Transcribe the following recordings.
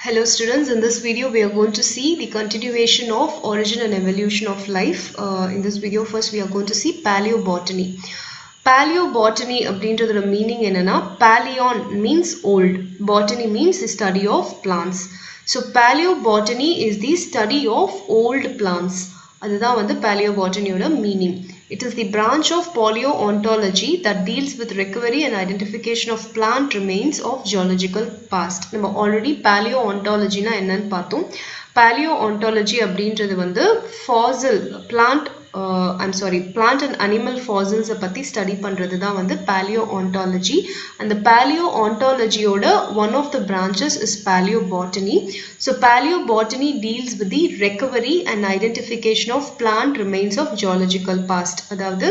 Hello students, in this video we are going to see the continuation of origin and evolution of life. In this video first we are going to see paleobotany. Paleobotany அப்படின்றதோட meaning என்னன்னா paleon means old, botany means the study of plants. So paleobotany is the study of old plants. அதுதான் வந்து paleobotanyயோட meaning. It is the branch of paleontology that deals with recovery and identification of plant remains of geological past. நம்ம already paleontology னா என்னன்னு பார்த்தோம். Paleontology அப்படின்றது வந்து fossil plant plant and animal fossils பத்தி study பண்றது தான் வந்து paleontology. And the paleontology ஓட one of the branches is paleobotany. So paleobotany deals with the recovery and identification of plant remains of geological past. அதாவது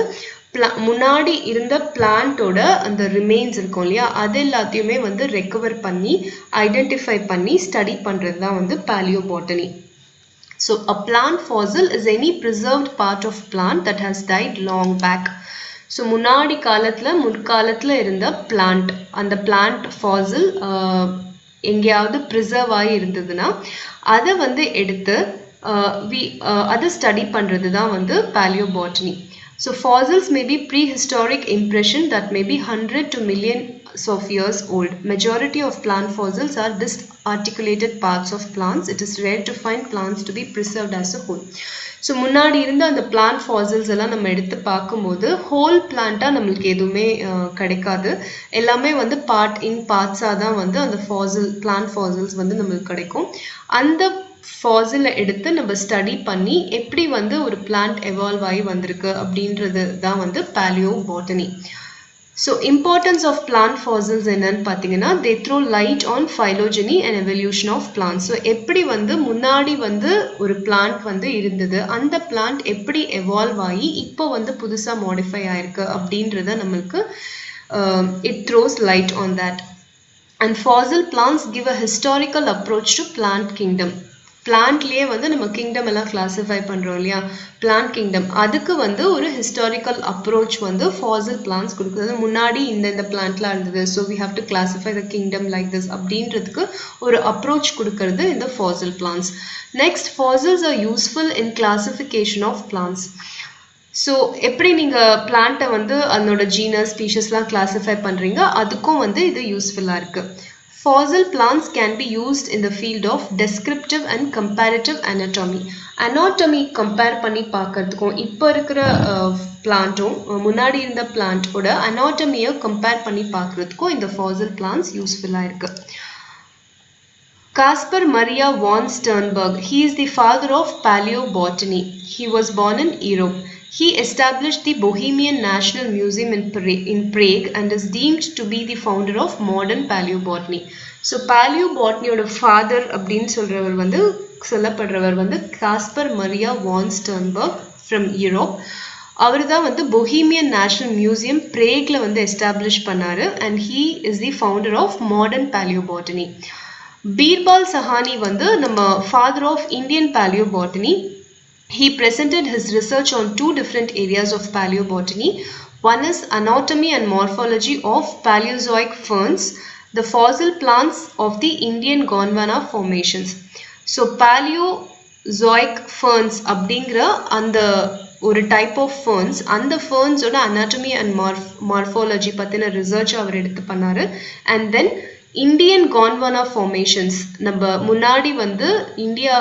முன்னாடி இருந்த பிளான்ட்டோட அந்த remains இருக்கும் இல்லையா, அது எல்லாத்தையுமே வந்து ரெக்கவர் பண்ணி ஐடென்டிஃபை பண்ணி ஸ்டடி பண்றது தான் வந்து paleobotany. So a plant fossil is any preserved part of plant that has died long back. So முன்னாடி முற்காலத்துல இருந்த plant, அந்த plant fossil எங்கேயாவது preserve ஆகி இருந்ததுன்னா அதை வந்து எடுத்து அதை ஸ்டடி பண்றது தான் வந்து paleobotany. So fossils may be prehistoric impression that may be 100 to millions of years old. Majority of plant fossils are disarticulated parts of plants. It is rare to find plants to be preserved as a whole. So முன்னாடி இருந்த அந்த plant fossils எல்லாம் நம்ம எடுத்து பார்க்கும்போது whole plant-ஆ நம்மளுக்கு எதுவுமே கிடைக்காது. எல்லாமே வந்து parts-ஆ தான் வந்து அந்த plant fossils வந்து நம்மளுக்கு கிடைக்கும். அந்த fossil எடுத்து நம்ம ஸ்டடி பண்ணி எப்படி வந்து ஒரு plant evolve ஆகி வந்திருக்கு அப்படின்றது தான் வந்து paleobotany. So importance of plant fossils என்னன்னு பார்த்தீங்கன்னா they throw light on phylogeny and evolution of plants. So எப்படி வந்து முன்னாடி வந்து ஒரு plant வந்து இருந்தது, அந்த plant எப்படி evolve ஆகி இப்போ வந்து புதுசா modify ஆயிருக்கு அப்படின்றத நம்மளுக்கு it throws light on that. And fossil plants give a historical approach to plant kingdom. பிளான்ட்லயே வந்து நம்ம கிங்டம் எல்லாம் கிளாசிஃபை பண்றோம் இல்லையா, பிளான்ட் கிங்டம், அதுக்கு வந்து ஒரு ஹிஸ்டாரிக்கல் அப்ரோச் வந்து ஃபாசில் பிளான்ட்ஸ் கொடுக்குறது. முன்னாடி இந்த பிளான்ட்லாம் இருந்தது, so we have to classify the kingdom like this அப்படின்றதுக்கு ஒரு அப்ரோச் கொடுக்கறது இந்த fossil plants. Next, fossils are useful in classification of plants. So எப்படி நீங்கள் பிளான்ட்டை வந்து அதனோட ஜீனஸ் ஸ்பீஷஸ்லாம் கிளாசிஃபை பண்ணுறீங்க, அதுக்கும் வந்து இது யூஸ்ஃபுல்லாக இருக்குது. Fossil plants can be used in the field of descriptive and comparative anatomy. Anatomy compare பண்ணி பார்க்கறதுக்கும் இப்போ இருக்கிற பிளான்ட்டும் முன்னாடி இருந்த பிளான்ட்டோட anatomy-யை compare பண்ணி பார்க்கறதுக்கும் இந்த fossil plants யூஸ்ஃபுல்லாக இருக்கு. Caspar Maria von Sternberg, he is the father of paleobotany. He was born in Europe. He established the Bohemian National Museum in Prague and is deemed to be the founder of modern paleobotany. So paleobotany-யோட father அப்படின்னு சொல்லப்படுறவர் வந்து Kaspar Maria von Sternberg from Europe. அவர் தான் வந்து Bohemian national museum பிரேக்ல வந்து establish பண்ணாரு and he is the founder of modern paleobotany. Birbal Sawhney வந்து நம்ம father of Indian paleobotany. He presented his research on two different areas of paleobotany. One is anatomy and morphology of Paleozoic ferns, the fossil plants of the Indian Gondwana formations. So Paleozoic ferns அப்படிங்கிற அந்த ஒரு type of ferns, அந்த ferns-ஓட anatomy and morphology பத்தின research அவர் எடுத்து பண்ணாரு. And then Indian Gondwana formations, நம்ம முன்னாடி வந்து இந்தியா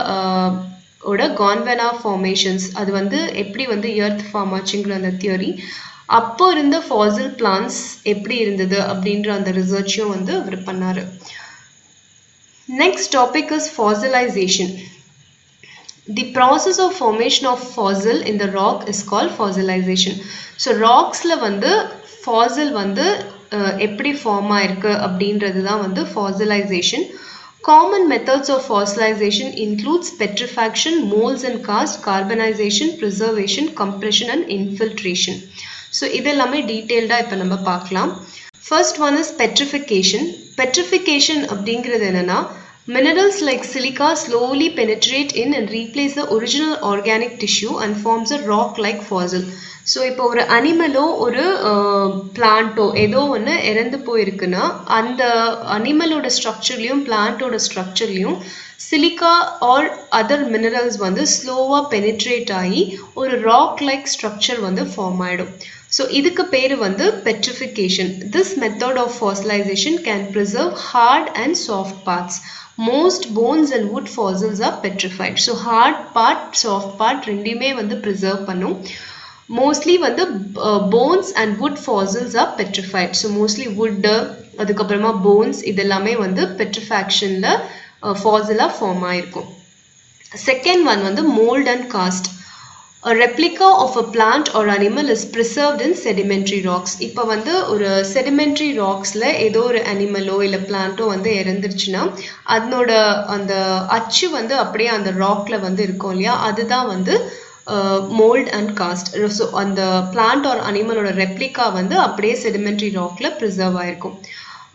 ஓட கான்வெனா ஃபார்மேஷன்ஸ், அது வந்து எப்படி வந்து எர்த் ஃபார்ம் ஆச்சுங்கிற அந்த தியரி, அப்போ இருந்த ஃபாசில் பிளான்ட்ஸ் எப்படி இருந்தது அப்படின்ற அந்த ரிசர்ச்சையும் வந்து அவர் பண்ணாரு. Next topic is fossilisation. The process of formation of fossil in the rock is called fossilisation. So ராக்ஸில் வந்து ஃபாசில் வந்து எப்படி ஃபார்ம் ஆயிருக்கு அப்படின்றது தான் வந்து fossilisation. Common methods of fossilization includes petrifaction, molds and cast, carbonization, preservation, compression and infiltration. So இதெல்லாமே டீடைல்டா இப்போ நம்ம பார்க்கலாம். First one is petrification. Petrification அப்படிங்கிறது என்னன்னா Minerals like silica slowly penetrate in and replace the original organic tissue and forms a rock-like fossil. So இப்போ ஒரு அனிமலோ ஒரு பிளான்ட்டோ ஏதோ ஒன்று இறந்து போயிருக்குன்னா அந்த அனிமலோட ஸ்ட்ரக்சர்லையும் பிளான்ட்டோட ஸ்ட்ரக்சர்லையும் சிலிக்கா ஆர் அதர் மினரல்ஸ் வந்து ஸ்லோவாக பெனிட்ரேட் ஆகி ஒரு ராக் லைக் ஸ்ட்ரக்சர் வந்து ஃபார்ம் ஆகிடும். ஸோ இதுக்கு பேர் வந்து petrification. This method of fossilization can preserve hard and soft parts. Most bones and wood fossils are petrified. So hard part, soft part ரெண்டுமே வந்து preserve பண்ணும். Mostly வந்து bones and wood fossils are petrified. So mostly wood, அதுக்கப்புறமா bones இதெல்லாமே வந்து petrifactionல fossil form ஆயிருக்கும். Second one வந்து mold and cast. A replica of a plant or animal is preserved in sedimentary rocks. இப்போ வந்து ஒரு sedimentary rocksல ஏதோ ஒரு அனிமலோ இல்லை பிளான்ட்டோ வந்து இறந்துருச்சுன்னா அதனோட அந்த அச்சு வந்து அப்படியே அந்த ராக்ல வந்து இருக்கும் இல்லையா, அதுதான் வந்து மோல்ட் அண்ட் காஸ்ட். ஸோ அந்த பிளான்ட் ஆர் அனிமலோட ரெப்ளிகா வந்து அப்படியே sedimentary rockல ப்ரிசர்வ் ஆயிருக்கும்.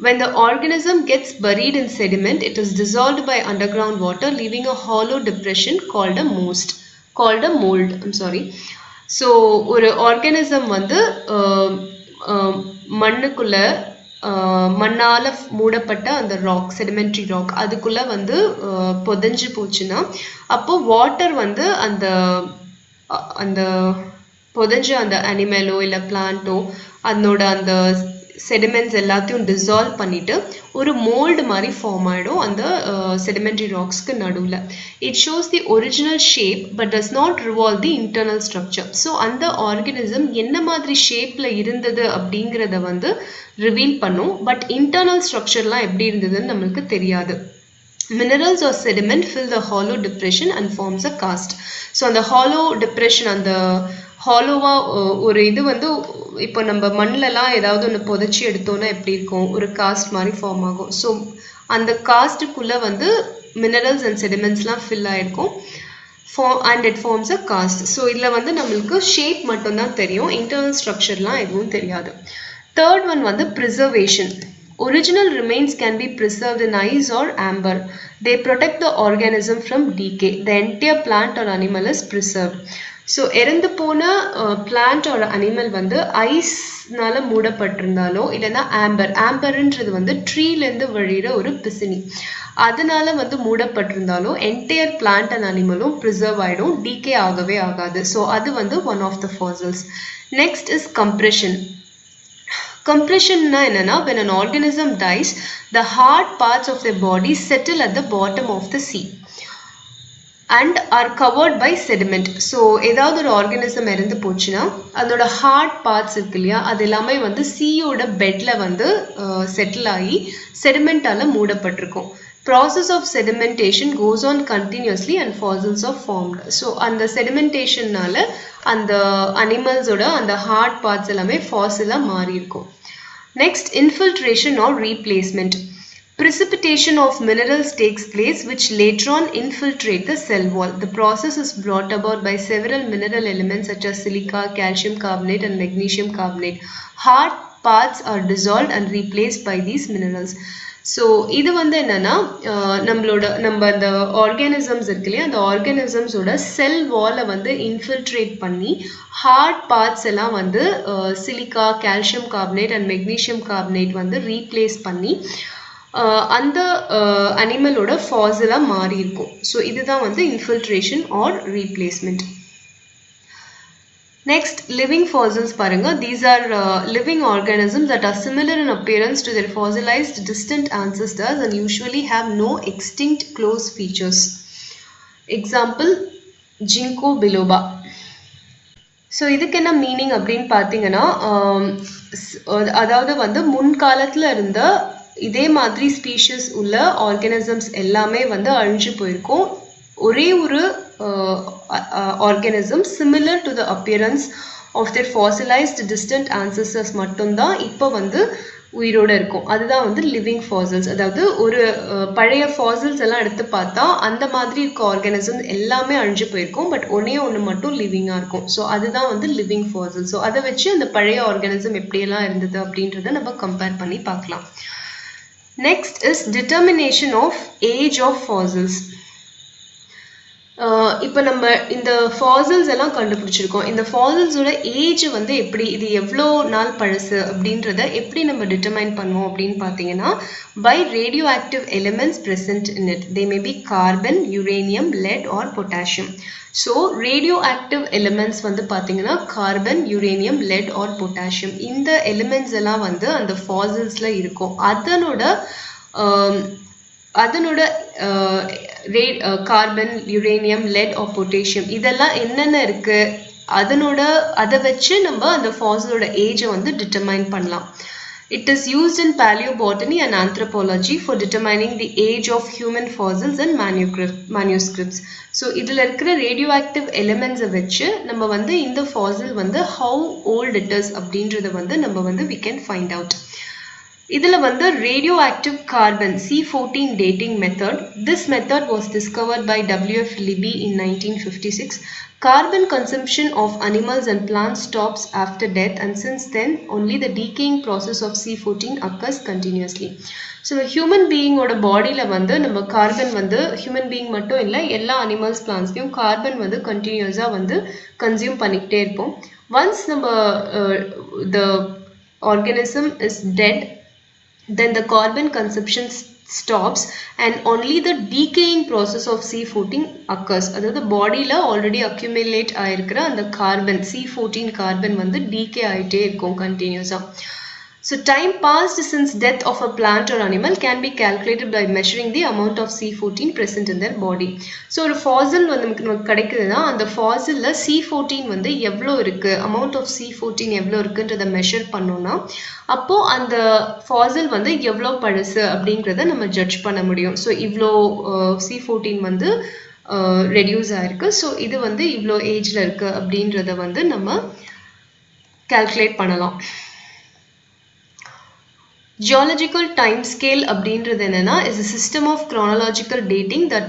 When the organism gets buried in sediment, it is dissolved by underground water, leaving a hollow depression called a mold. I'm sorry. So ஒரு organism வந்து மண்ணுக்குள்ள மண்ணால மூடப்பட்ட அந்த ராக் செடிமெண்ட்ரி ராக் அதுக்குள்ள வந்து புதைஞ்சு போச்சுன்னா அப்போ வாட்டர் வந்து அந்த அந்த புதைஞ்ச அந்த அனிமலோ இல்லை பிளான்ட்டோ அதனோட அந்த செடிமெண்ட்ஸ் எல்லாத்தையும் டிசால்வ் பண்ணிட்டு ஒரு மோல்டு மாதிரி ஃபார்ம் ஆகிடும் அந்த செடிமெண்ட்ரி ராக்ஸ்க்கு நடுவில். It shows the original shape but does not revolve the internal structure. So அந்த ஆர்கனிசம் என்ன மாதிரி ஷேப்பில் இருந்தது அப்படிங்கிறத வந்து ரிவீல் பண்ணும். பட் இன்டர்னல் ஸ்ட்ரக்சர்லாம் எப்படி இருந்ததுன்னு நம்மளுக்கு தெரியாது. Minerals or sediment fill the hollow depression and forms a cast. So அந்த hollow depression அந்த ஹாலோவாக ஒரு இது வந்து இப்போ நம்ம மண்ணிலலாம் ஏதாவது ஒன்று புதைச்சி எடுத்தோன்னா எப்படி இருக்கும், ஒரு காஸ்ட் மாதிரி ஃபார்ம் ஆகும். ஸோ அந்த காஸ்ட்டுக்குள்ளே வந்து மினரல்ஸ் அண்ட் செடிமெண்ட்ஸ்லாம் ஃபில் ஆகிருக்கும் and it forms a cast. So இதில் வந்து நம்மளுக்கு ஷேப் மட்டும்தான் தெரியும், இன்டர்னல் ஸ்ட்ரக்சர்லாம் எதுவும் தெரியாது. தேர்ட் ஒன் வந்து preservation. Original remains can be preserved in ice or amber. They protect the organism from decay. The entire plant or animal is preserved. So இறந்து போன பிளான்ட் ஒரு அனிமல் வந்து ஐஸ்னால மூடப்பட்டிருந்தாலோ இல்லைன்னா ஆம்பர்ன்றது வந்து ட்ரீலேருந்து வழிகிற ஒரு பிசினி அதனால வந்து மூடப்பட்டிருந்தாலோ என்டையர் பிளான்ட் அண்ட் அனிமலும் ப்ரிசர்வ் ஆகிடும், டீகே ஆகவே ஆகாது. ஸோ அது வந்து one of the fossils. Next is compression. Compression என்னன்னா when an organism dies, the hard parts of their body settle at the bottom of the sea and are covered by sediment. So ஏதாவது ஒரு organism இறந்து போச்சுன்னா அதோட heart parts இருக்கு இல்லையா, அது எல்லாமே வந்து சீயோட பெட்டில் வந்து செட்டில் ஆகி செடிமெண்டால் மூடப்பட்டிருக்கும். Process of sedimentation goes on continuously and fossils are formed. So அந்த செடிமெண்டேஷன்னால அந்த அனிமல்ஸோட அந்த ஹார்ட் பார்ட்ஸ் எல்லாமே ஃபாசிலாக மாறி இருக்கும். Next infiltration or replacement. Precipitation of minerals takes place which later on infiltrate the cell wall. The process is brought about by several mineral elements such as silica, calcium carbonate and magnesium carbonate. Hard parts are dissolved and replaced by these minerals. So இது வந்து என்னன்னா நம்ம அந்த organisms இருக்கு இல்லையா, அந்த ஆர்கானிசம்ஸோட செல் வாலை வந்து இன்ஃபில்ட்ரேட் பண்ணி ஹார்ட் பார்ட்ஸ் எல்லாம் வந்து silica, calcium carbonate and magnesium carbonate வந்து ரீப்ளேஸ் பண்ணி அந்த அனிமலோட ஃபாசிலாக மாறி இருக்கும். ஸோ இதுதான் வந்து infiltration or replacement. Next, living fossils பாருங்க. These are living organisms that are similar in appearance to their fossilized distant ancestors and usually have no extinct close features. Example, Ginkgo biloba. So இதுக்கு என்ன meaning அப்படின்னு பார்த்தீங்கன்னா, அதாவது வந்து முன்காலத்தில் இருந்த இதே மாதிரி ஸ்பீஷஸ் உள்ள ஆர்கானிசம்ஸ் எல்லாமே வந்து அழிஞ்சு போயிருக்கும். ஒரே ஒரு organism similar to the appearance of their fossilized distant ancestors மட்டும்தான் இப்போ வந்து உயிரோட இருக்கும். அதுதான் வந்து லிவிங் ஃபாசில்ஸ். அதாவது ஒரு பழைய ஃபாசில்ஸ் எல்லாம் எடுத்து பார்த்தா அந்த மாதிரி இருக்க ஆர்கானிசம் எல்லாமே அழிஞ்சு போயிருக்கும், பட் ஒன்று மட்டும் லிவிங்காக இருக்கும். ஸோ அதுதான் வந்து லிவிங் ஃபாசில். ஸோ அதை வச்சு அந்த பழைய ஆர்கானிசம் எப்படியெல்லாம் இருந்தது அப்படின்றத நம்ம கம்பேர் பண்ணி பார்க்கலாம். Next is determination of age of fossils. இப்போ நம்ம இந்த ஃபாசில்ஸ் எல்லாம் கண்டுபிடிச்சிருக்கோம். இந்த ஃபாசில்ஸோட ஏஜ் வந்து எப்படி, இது எவ்வளோ நாள் பழசு அப்படின்றத எப்படி நம்ம டிட்டர்மைன் பண்ணுவோம் அப்படின்னு பார்த்தீங்கன்னா, by radioactive elements present in it. They may be carbon, uranium, lead or potassium. So radio active elements வந்து பார்த்தீங்கன்னா carbon, uranium, let R potassium, இந்த எலிமெண்ட்ஸ் எல்லாம் வந்து அந்த ஃபாசில்ஸில் இருக்கும். அதனோட carbon, uranium, let R potassium இதெல்லாம் என்னென்ன இருக்கு, அதை வச்சு நம்ம அந்த ஃபாசிலோட ஏஜை வந்து டிட்டர்மைன் பண்ணலாம். It is used in paleobotany and anthropology for determining the age of human fossils and manuscripts. So இதில் இருக்கிற radioactive elements வச்சு நம்ம வந்து இந்த fossil வந்து how old it is அப்படின்றத வந்து நம்ம வந்து we can find out. இதில் வந்து radioactive carbon C14 dating method. This method was discovered by W.F. Libby in 1956. Carbon consumption of animals and plants stops after death, and since then only the decaying process of C14 occurs continuously. So human being ஓட பாடியில் வந்து நம்ம carbon வந்து human being மட்டும் இல்லை, எல்லா animals பிளான்ஸ்லையும் carbon வந்து கண்டினியூஸாக வந்து கன்சியூம் பண்ணிக்கிட்டே இருப்போம். ஒன்ஸ் நம்ம the organism is dead, then the carbon consumption stops and only the decaying process of C14 occurs. அதாவது பாடியில் ஆல்ரெடி அக்யூமுலேட் ஆயிருக்கிற அந்த கார்பன் C14 கார்பன் வந்து டீகே ஆகிட்டே இருக்கும் கண்டினியூஸாக. So time passed since death of a plant or animal can be calculated by measuring the amount of C14 present in their body. So ஒரு ஃபாசில் வந்து நமக்கு கிடைக்குதுன்னா அந்த ஃபாசிலில் C14 வந்து எவ்வளோ இருக்குது, அமௌண்ட் ஆஃப் C14 எவ்வளோ இருக்குன்றதை மெஷர் பண்ணோன்னா அப்போது அந்த ஃபாசில் வந்து எவ்வளோ பழசு அப்படிங்கிறத நம்ம ஜட்ஜ் பண்ண முடியும். ஸோ இவ்வளோ C14 வந்து ரெடியூஸ் ஆயிருக்கு, ஸோ இது வந்து இவ்வளோ ஏஜில் இருக்குது அப்படின்றத வந்து நம்ம கால்குலேட் பண்ணலாம். Geological time scale அப்படின்றது என்னன்னா is a system of chronological dating that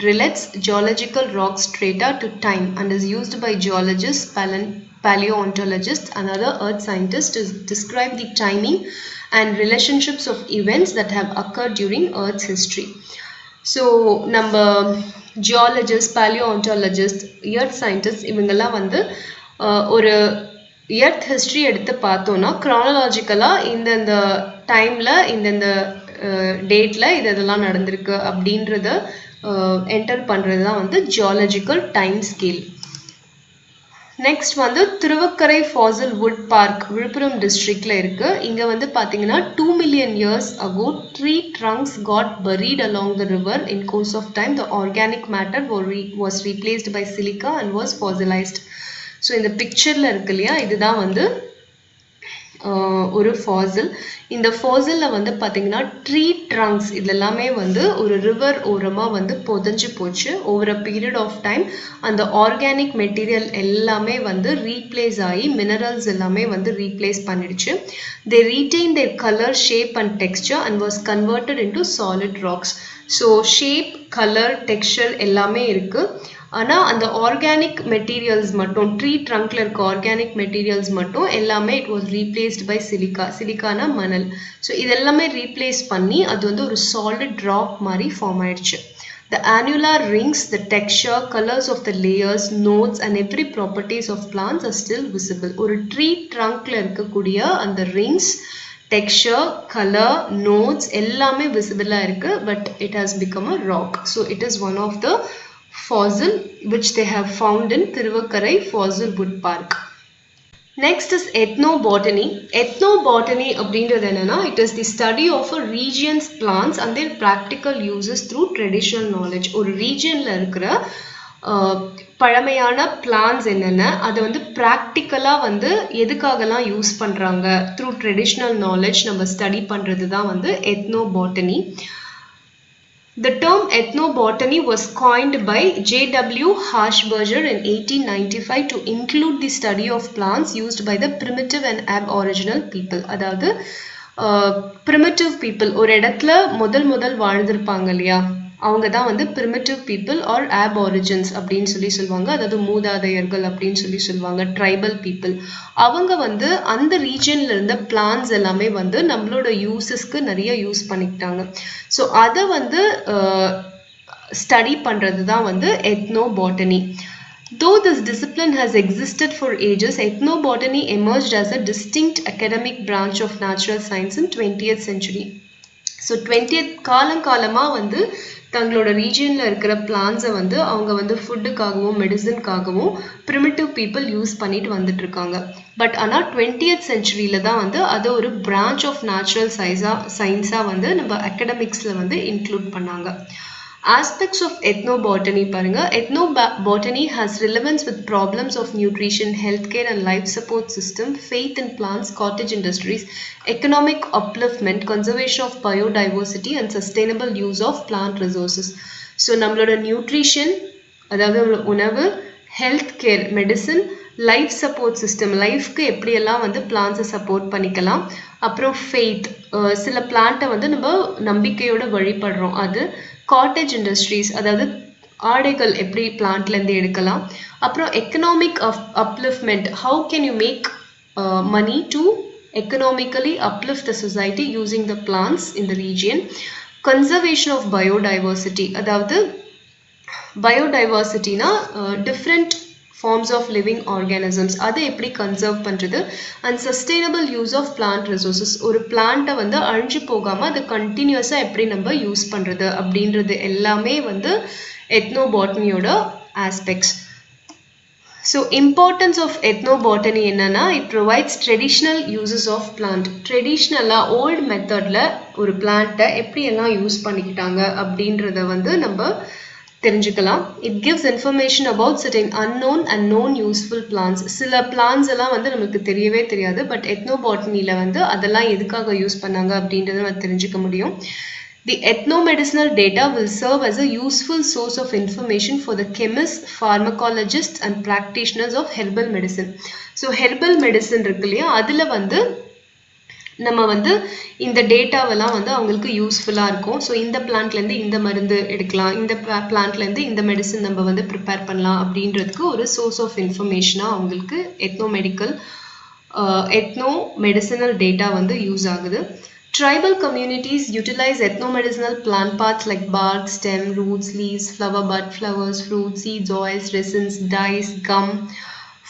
relates geological rock strata to time and is used by geologists, paleontologists and other earth scientists to describe the timing and relationships of events that have occurred during Earth's history. So நம்ம geologists, paleontologists, earth scientists இவங்கெல்லாம் வந்து ஒரு earth history எடுத்து பார்த்தோன்னா க்ரானலாஜிக்கலாக இந்தந்த டைமில் இந்தந்த டேட்டில் இதெல்லாம் நடந்திருக்கு அப்படின்றத என்டர் பண்ணுறது தான் வந்து ஜியாலஜிக்கல் டைம் ஸ்கேல். நெக்ஸ்ட் வந்து திருவக்கரை ஃபாசில் வுட் பார்க் விழுப்புரம் டிஸ்ட்ரிக்டில் இருக்குது. இங்கே வந்து பார்த்தீங்கன்னா 2 million years ago tree trunks got buried along the river. In course of time the organic matter was replaced by silica and was fossilized. So இந்த பிக்சரில் இருக்கு இல்லையா, இதுதான் வந்து ஒரு ஃபாசில். இந்த ஃபாசிலில் வந்து பார்த்தீங்கன்னா ட்ரீ ட்ரங்க்ஸ் இது எல்லாமே வந்து ஒரு ரிவர் ஓரமாக வந்து புதைஞ்சு போச்சு. Over a period of time அந்த ஆர்கானிக் மெட்டீரியல் எல்லாமே வந்து ரீப்ளேஸ் ஆகி மினரல்ஸ் எல்லாமே வந்து ரீப்ளேஸ் பண்ணிடுச்சு. They retain their colour, shape and texture and was converted into solid rocks. So shape, colour, texture எல்லாமே இருக்குது. ஆனால் அந்த ஆர்கானிக் மெட்டீரியல்ஸ் மட்டும், ட்ரீ ட்ரங்க்ல இருக்க ஆர்கானிக் மெட்டீரியல்ஸ் மட்டும் எல்லாமே it was replaced by silica. சிலிக்கானா மணல். ஸோ இதெல்லாமே ரீப்ளேஸ் பண்ணி அது வந்து ஒரு சாலிட் ராக் மாதிரி ஃபார்ம் ஆயிடுச்சு. The annular rings, the texture, colors of the layers, nodes and every properties of plants are still visible. ஒரு ட்ரீ ட்ரங்க்ல இருக்கக்கூடிய அந்த ரிங்ஸ், texture, color, nodes எல்லாமே விசிபிளாக இருக்கு. But it has become a rock. So it is one of the fossil which they have found in Thiruvakkarai Fossil Wood Park. Next is ethnobotany. Ethnobotany அப்படின்றது என்னன்னா it is the study of a region's plants and their practical uses through traditional knowledge. ஒரு ரீஜியனில் இருக்கிற பழமையான plans என்னென்ன, அதை வந்து ப்ராக்டிக்கலாக வந்து எதுக்காகலாம் யூஸ் பண்ணுறாங்க த்ரூ ட்ரெடிஷ்னல் நாலேஜ் நம்ம ஸ்டடி பண்ணுறது தான் வந்து ethnobotany. The term ethnobotany was coined by J.W. Harshbarger in 1895 to include the study of plants used by the primitive and aboriginal people. அதாவது primitive people ஒரு இடத்துல முதல் வாழ்ந்திருப்பாங்க இல்லையா, அவங்க தான் வந்து primitive people or aborigines அப்படின்னு சொல்லுவாங்க. அதாவது மூதாதையர்கள் அப்படின்னு சொல்லுவாங்க. Tribal people. அவங்க வந்து அந்த ரீஜன்ல இருந்த பிளான்ஸ் எல்லாமே வந்து நம்மளோட யூசஸ்க்கு நிறைய யூஸ் பண்ணிக்கிட்டாங்க. ஸோ அதை வந்து ஸ்டடி பண்ணுறது தான் வந்து ethnobotany. Though this discipline has existed for ages, ethnobotany emerged as a distinct academic branch of natural science in 20th century. So 20th காலமாக வந்து தங்களோட ரீஜியனில் இருக்கிற பிளான்ஸை வந்து அவங்க வந்து ஃபுட்டுக்காகவும் மெடிசனுக்காகவும் ப்ரிமிட்டிவ் பீப்புள் யூஸ் பண்ணிட்டு வந்துட்டு இருக்காங்க. பட் ஆனால் 20th சென்ச்சுரியில் தான் வந்து அதை ஒரு பிரான்ச் ஆஃப் நேச்சுரல் சயின்ஸாக வந்து நம்ம அகடமிக்ஸில் வந்து இன்க்ளூட் பண்ணாங்க. Aspects of ethnobotany parunga. Ethnobotany has relevance with problems of nutrition, healthcare and life support system, faith in plants, cottage industries, economic upliftment, conservation of biodiversity and sustainable use of plant resources. So நம்மளோட nutrition, அதாவது உணவு, healthcare, medicine, life support system, லைஃப்க்கு எப்படியெல்லாம் வந்து பிளான்ஸை support பண்ணிக்கலாம், அப்புறம் faith, சில பிளான்ட்டை வந்து நம்ம நம்பிக்கையோட வழிபடுறோம், அது காட்டேஜ் இண்டஸ்ட்ரீஸ், அதாவது ஆடைகள் எப்படி பிளான்ட்லேருந்து எடுக்கலாம், அப்புறம் economic upliftment, how can you make money to economically uplift the society using the plants in the region, conservation of biodiversity, அதாவது biodiversityனா different forms of living organisms, அதை எப்படி கன்சர்வ் பண்ணுறது, and sustainable use of plant resources, ஒரு பிளான்ட்டை வந்து அழிஞ்சு போகாமல் அதை கண்டினியூஸாக எப்படி நம்ம யூஸ் பண்ணுறது அப்படின்றது எல்லாமே வந்து எத்னோபாட்டனியோட aspects. So importance of ethnobotany என்னன்னா, it provides traditional uses of plant. ட்ரெடிஷ்னலாக ஓல்டு மெத்தடில் ஒரு பிளான்ட்டை எப்படியெல்லாம் யூஸ் பண்ணிக்கிட்டாங்க அப்படின்றத வந்து நம்ம தெரிஞ்சுக்கலாம். It gives information about certain unknown and known useful plants. சில பிளான்ஸ் எல்லாம் வந்து நமக்கு தெரியவே தெரியாது, பட் எத்னோபாட்டனியில் வந்து அதெல்லாம் எதுக்காக யூஸ் பண்ணாங்க அப்படின்றத நம்ம தெரிஞ்சுக்க முடியும். The ethnomedicinal data will serve as a useful source of information for the chemists, pharmacologists and practitioners of herbal medicine. So herbal medicine இருக்கு இல்லையா, அதில் வந்து நம்ம வந்து இந்த டேட்டாவெல்லாம் வந்து அவங்களுக்கு யூஸ்ஃபுல்லாக இருக்கும். ஸோ இந்த பிளான்ட்லேருந்து இந்த மருந்து எடுக்கலாம், இந்த பிளான்ட்லேருந்து இந்த மெடிசன் நம்ம வந்து ப்ரிப்பேர் பண்ணலாம் அப்படின்றதுக்கு ஒரு சோர்ஸ் ஆஃப் இன்ஃபர்மேஷனாக அவங்களுக்கு எத்னோ மெடிசினல் டேட்டா வந்து யூஸ் ஆகுது. Tribal communities utilize ethnomedicinal plant parts like bark, stem, roots, leaves, flower bud, flowers, fruits, seeds, oils, resins, dyes, gum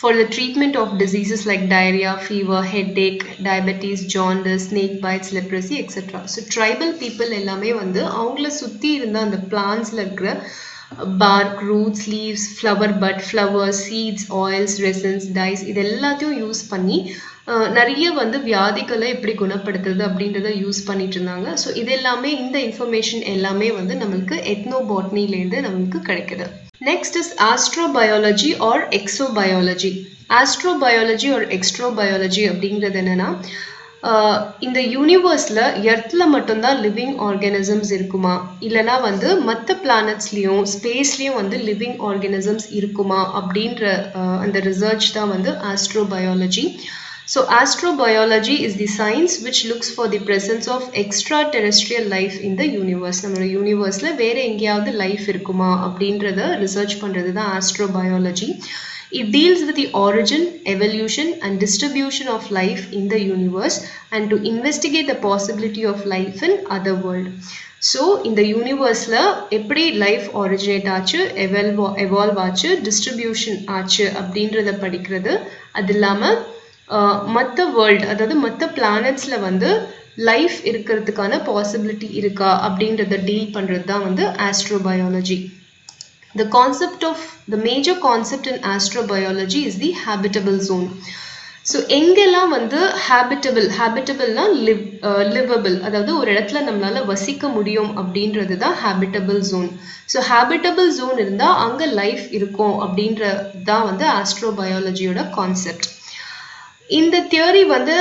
for the treatment of diseases like diarrhea, fever, headache, diabetes, jaundice, snake bites, leprosy, etc. So tribal people எல்லாமே வந்து அவங்கள சுற்றி இருந்த அந்த பிளான்ஸில் இருக்கிற bark, roots, leaves, flower bud, flowers, seeds, oils, resins, dyes இது எல்லாத்தையும் use பண்ணி நிறைய வந்து வியாதிகளை எப்படி குணப்படுத்துறது அப்படின்றத யூஸ் பண்ணிட்டு இருந்தாங்க. ஸோ இது எல்லாமே, இந்த இன்ஃபர்மேஷன் எல்லாமே வந்து நம்மளுக்கு எத்னோபாட்டனிலேருந்து நம்மளுக்கு கிடைக்குது. Next is astrobiology or exobiology. Astrobiology or extrobiology அப்படிங்கிறது என்னன்னா, இந்த யூனிவர்ஸில் எர்த்தில் மட்டும்தான் லிவிங் ஆர்கானிசம்ஸ் இருக்குமா, இல்லைனா வந்து மற்ற பிளானட்ஸ்லேயும் ஸ்பேஸ்லேயும் வந்து லிவிங் ஆர்கானிசம்ஸ் இருக்குமா அப்படின்ற அந்த ரிசர்ச் தான் வந்து astrobiology. So astrobiology is the science which looks for the presence of extraterrestrial life in the universe. நம்மளோட யூனிவர்ஸில் வேறு எங்கேயாவது லைஃப் இருக்குமா அப்படின்றத ரிசர்ச் பண்ணுறது தான் astrobiology. It deals with the origin, evolution and distribution of life in the universe and to investigate the possibility of life in other world. So இந்த யூனிவர்ஸில் எப்படி லைஃப் ஆரிஜினேட் ஆச்சு, எவால்வ் ஆச்சு, டிஸ்ட்ரிபியூஷன் ஆச்சு அப்படின்றத படிக்கிறது. அது இல்லாமல் மற்ற வேர்ல்டு, அதாவது மற்ற பிளானட்ஸில் வந்து லைஃப் இருக்கிறதுக்கான பாசிபிலிட்டி இருக்கா அப்படின்றத டீல் பண்ணுறது தான் வந்து astrobiology. The major concept in astrobiology is the habitable zone. So எங்கெல்லாம் வந்து ஹேபிட்டபிள்னா லிவபிள், அதாவது ஒரு இடத்துல நம்மளால வசிக்க முடியும் அப்படின்றது தான் habitable zone. So habitable zone இருந்தால் அங்கே லைஃப் இருக்கும் அப்படின்றது தான் வந்து ஆஸ்ட்ரோபயாலஜியோட கான்செப்ட். In the theory வந்து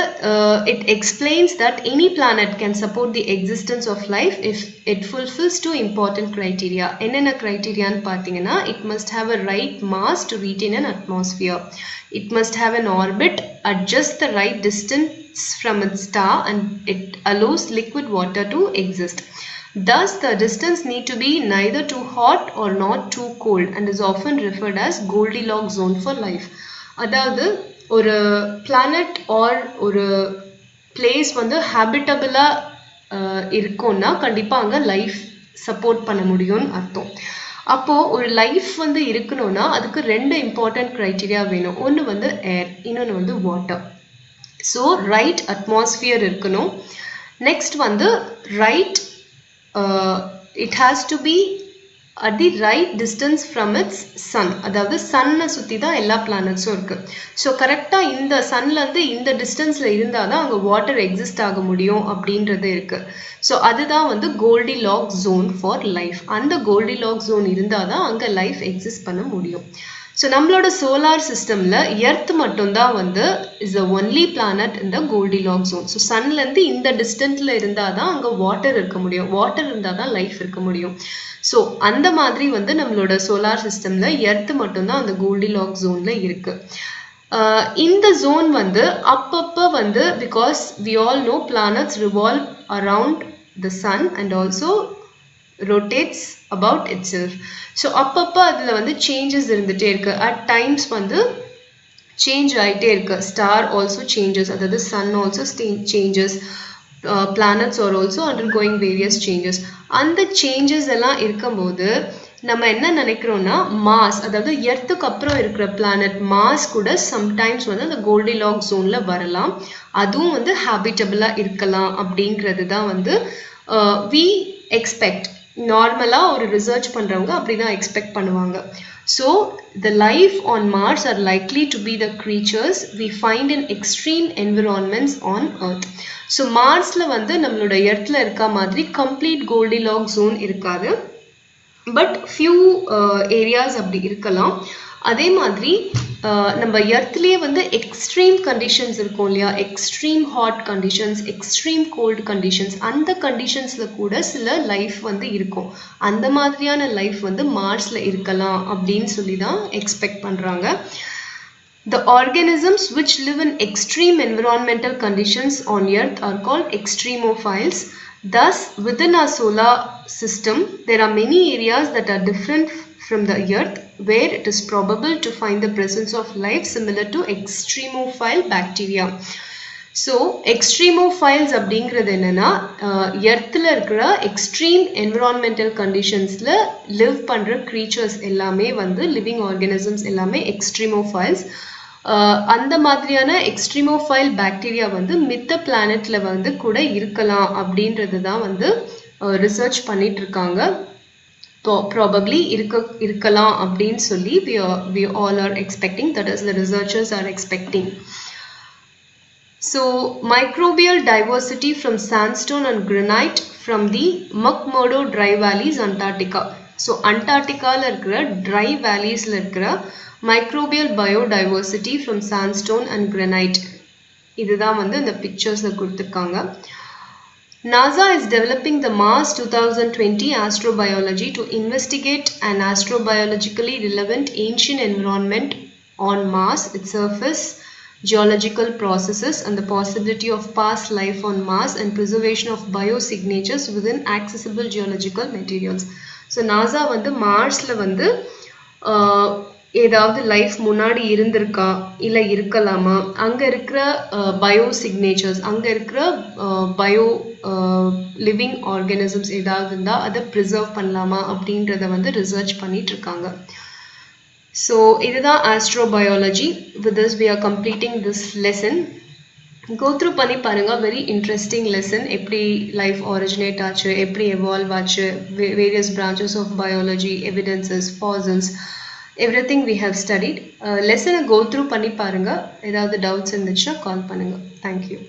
it explains that any planet can support the existence of life if it fulfills two important criteria. என்னென்ன கிரைட்டீரியான்னு பார்த்தீங்கன்னா, it must have a right mass to retain an atmosphere. It must have an orbit at just the right distance from its star and it allows liquid water to exist. Thus, the distance need to be neither too hot or not too cold and is often referred as Goldilocks zone for life. அதாவது ஒரு planet or ஒரு place வந்து habitable இருக்கும்னா கண்டிப்பா அங்க life support பண்ண முடியும்னு அர்த்தம். அப்போ ஒரு லைஃப் வந்து இருக்கணும்னா அதுக்கு ரெண்டு இம்பார்ட்டன்ட் கிரைட்டீரியா வேணும். ஒன்று வந்து ஏர், இன்னொன்று வந்து வாட்டர். ஸோ ரைட் அட்மாஸ்பியர் இருக்கணும். நெக்ஸ்ட் வந்து right it has to be at the right distance from its sun. அதாவது சன்னை சுற்றி தான் எல்லா பிளானட்ஸும் இருக்குது. ஸோ கரெக்டாக இந்த சன்லேருந்து இந்த டிஸ்டன்ஸில் இருந்தால் தான் அங்கே வாட்டர் எக்ஸிஸ்ட் ஆக முடியும் அப்படின்றது இருக்குது. ஸோ அதுதான் வந்து கோல்டிலாக்ஸ் ஜோன் ஃபார் லைஃப். அந்த கோல்டிலாக்ஸ் ஜோன் இருந்தால் தான் அங்கே லைஃப் எக்ஸிஸ்ட் பண்ண முடியும். ஸோ நம்மளோட சோலார் சிஸ்டமில் எர்த் மட்டும்தான் வந்து இஸ் த ஒன்லி பிளானட் இந்த கோல்டிலாக்ஸ் ஜோன். ஸோ சன்லேருந்து இந்த டிஸ்டன்ஸில் இருந்தால் தான் அங்கே வாட்டர் இருக்க முடியும். வாட்டர் இருந்தால் தான் லைஃப் இருக்க முடியும். ஸோ அந்த மாதிரி வந்து நம்மளோட சோலார் சிஸ்டமில் எர்த் மட்டும்தான் அந்த கோல்டிலாக்ஸ் ஜோனில் இருக்குது. இந்த ஜோன் வந்து அப்பப்போ வந்து because we all know planets revolve around the sun and also rotates about itself. So அப்பப்போ அதில் வந்து சேஞ்சஸ் இருந்துகிட்டே இருக்கு. அட் டைம்ஸ் வந்து சேஞ்ச் ஆகிட்டே இருக்கு. ஸ்டார் ஆல்சோ சேஞ்சஸ், அதாவது sun also changes, planets are also undergoing various changes. அந்த சேஞ்சஸ் எல்லாம் இருக்கும்போது நம்ம என்ன நினைக்கிறோம்னா மாஸ், அதாவது எர்த்துக்கு அப்புறம் இருக்கிற பிளானட் மாஸ் கூட சம்டைம்ஸ் வந்து அந்த கோல்டிலாக்ஸ் ஜோனில் வரலாம். அதுவும் வந்து ஹேபிட்டபிளாக இருக்கலாம் அப்படிங்கிறது தான் வந்து வி எக்ஸ்பெக்ட். நார்மலாக ஒரு ரிசர்ச் பண்ணுறவங்க அப்படி தான் எக்ஸ்பெக்ட் பண்ணுவாங்க. So the life on Mars are likely to be the creatures we find in extreme environments on earth. So மார்ஸில் வந்து நம்மளோட எர்த்தில் இருக்க மாதிரி கம்ப்ளீட் கோல்டிலாக்ஸ் ஜோன் இருக்காது. பட் ஃபியூ ஏரியாஸ் அப்படி இருக்கலாம். அதே மாதிரி நம்ம எர்த்லேயே வந்து எக்ஸ்ட்ரீம் கண்டிஷன்ஸ் இருக்கும் இல்லையா, extreme hot conditions, extreme gold conditions, அந்த கண்டிஷன்ஸில் கூட சில லைஃப் வந்து இருக்கும். அந்த மாதிரியான லைஃப் வந்து மார்ஸில் இருக்கலாம் அப்படின்னு சொல்லி தான் எக்ஸ்பெக்ட் பண்ணுறாங்க. The organisms which live in extreme environmental conditions on Earth are called extremophiles. Thus, within our solar system, there are many areas that are different from the Earth where it is probable to find the presence of life similar to extremophile bacteria. So, extremophiles அப்படிங்கிறது என்னன்னா எர்த்தில் இருக்கிற extreme environmental கண்டிஷன்ஸில் live பண்ணுற creatures எல்லாமே வந்து living organisms எல்லாமே எக்ஸ்ட்ரீமோஃபைல்ஸ். அந்த மாதிரியான எக்ஸ்ட்ரீமோஃபைல் bacteria வந்து மித்த பிளானெட்டில் வந்து கூட இருக்கலாம் அப்படின்றது தான் வந்து ரிசர்ச் பண்ணிட்டு இருக்காங்க. Probably இருக்கலாம் அப்படின்னு சொல்லி we all are expecting, that is the researchers are expecting. So microbial diversity from sandstone and granite from the McMurdo dry valleys Antarctica. So Antarctica-ல இருக்கிற dry valleys-ல இருக்கிற microbial biodiversity from sandstone and granite, இதுதான் வந்து இந்த pictures-ல கொடுத்திருக்காங்க. NASA is developing the Mars 2020 astrobiology to investigate an astrobiologically relevant ancient environment on Mars, its surface, geological processes, and the possibility of past life on Mars and preservation of biosignatures within accessible geological materials. So NASA வந்து மார்ஸ்ல வந்து ஏதாவது life முன்னாடி இருந்திருக்கா இல்லை இருக்கலாமா, அங்கே இருக்கிற bio signatures, அங்கே இருக்கிற பயோ லிவிங் ஆர்கானிசம்ஸ் ஏதாவது இருந்தால் அதை ப்ரிசர்வ் பண்ணலாமா அப்படின்றத வந்து ரிசர்ச் பண்ணிட்டு இருக்காங்க. ஸோ இதுதான் astrobiology. With this we are completing this lesson. Go through பண்ணி பாருங்கள். Very interesting lesson. எப்படி லைஃப் ஆரிஜினேட் ஆச்சு, எப்படி எவால்வ் ஆச்சு, various branches of biology, evidences, fossils, everything we have studied. Lesson go through பண்ணி பாருங்க. ஏதாவது டவுட்ஸ் இருந்துச்சுன்னா கால் பண்ணுங்க. Thank you.